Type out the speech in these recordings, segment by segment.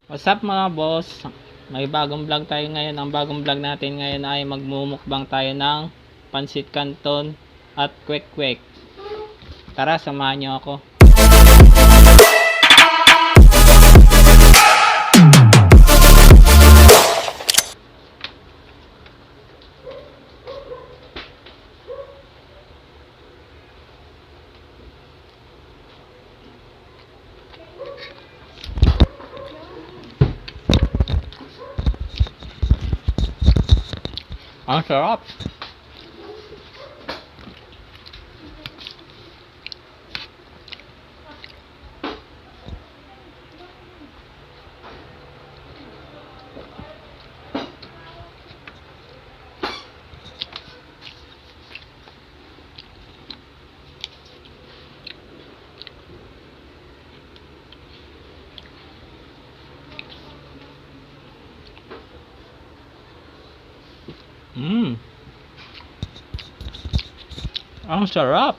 What's up mga boss? May bagong vlog tayo ngayon. Ang bagong vlog natin ngayon ay magmumukbang tayo ng pansit canton at kwek-kwek. Tara, samahan nyo ako. Ang sarap! Ang sarap!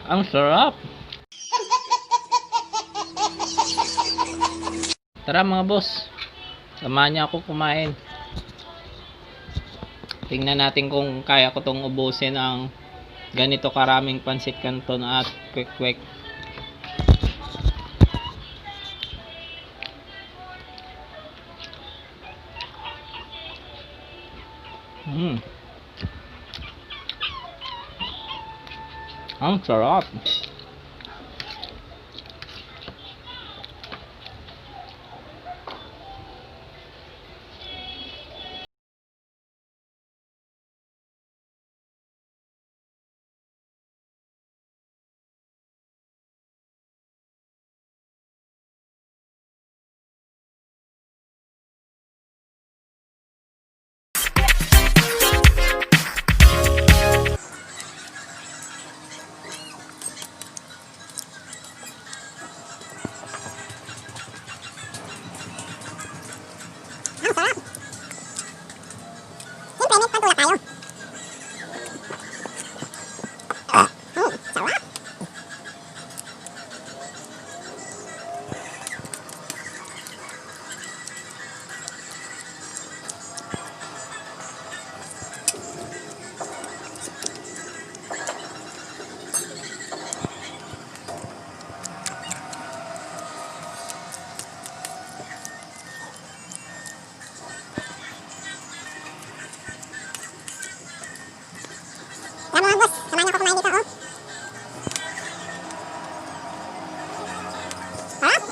Ang sarap! Tara mga boss, samahan niyo ako kumain. Tingnan natin kung kaya ko tong ubusin ang ganito karaming pansit canton at kwek-kwek. Ang sarap! Tama mga boss, samahan niyo ako kumain dito, oh. Sarap!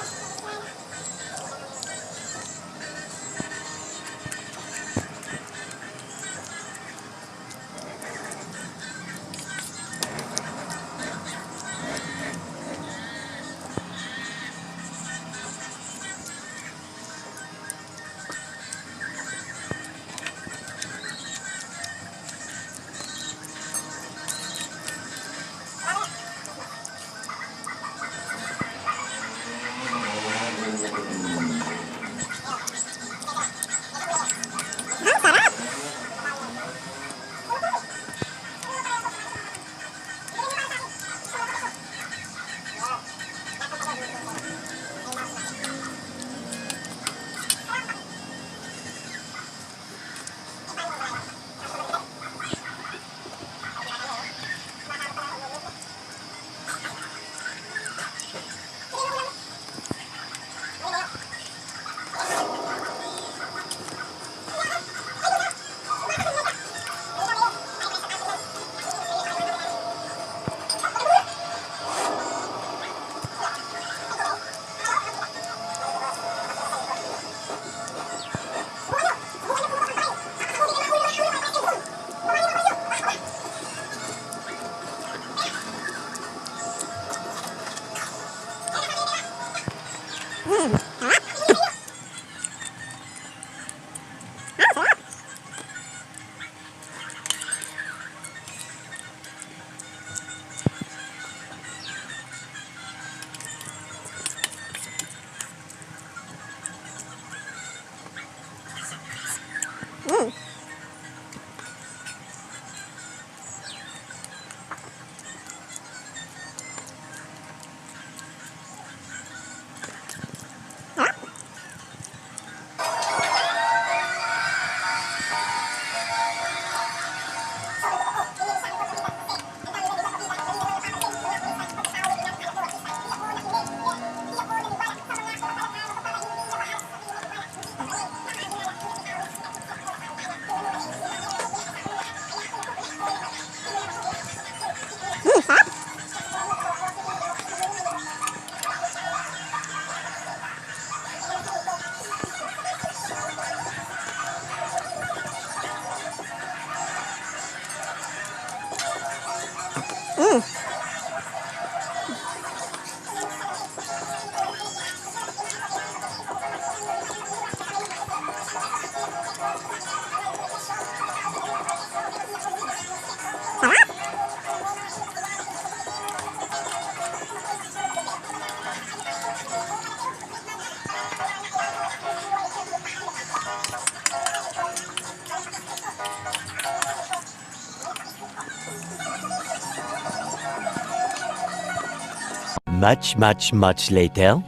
Much later.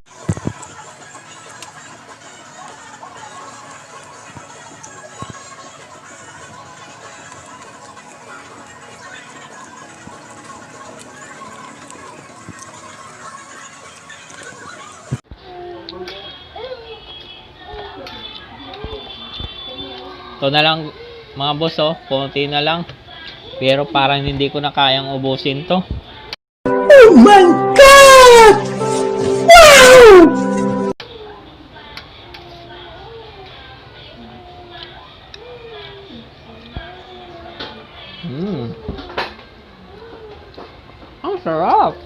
Ito na lang mga boss, oh, konti na lang. Pero parang hindi ko na kayang ubusin to. Oh my God! Wow! Ang sarap!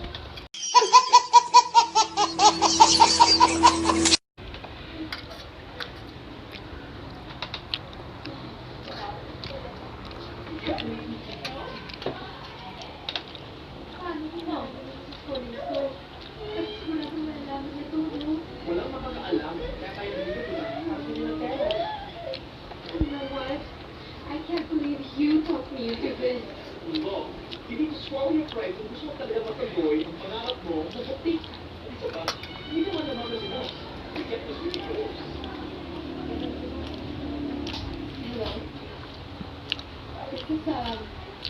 I can't believe you taught me to do this. Hindi ko swallow your pride kung gusto mo talaga matagoy ang pangarap mo sa putik. Diba? Hindi naman naman kasi mo. You get this ridiculous. Hello? Is this,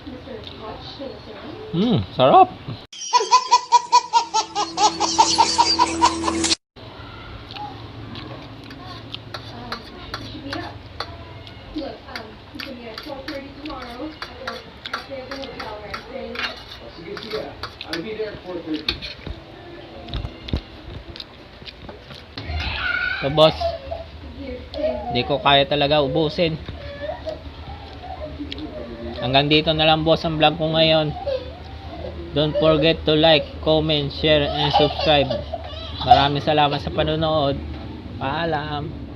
Mr. Hutch, sir? Sarap! You should meet up. Look, you can meet at 12:30 tomorrow after the hotel where I'm staying. Sige, sige. I'll be there at 4:30. So boss, Here's Tim. di ko kaya talaga ubusin. Hanggang dito na lang boss ang vlog ko ngayon. Don't forget to like, comment, share, and subscribe. Maraming salamat sa panonood. Paalam!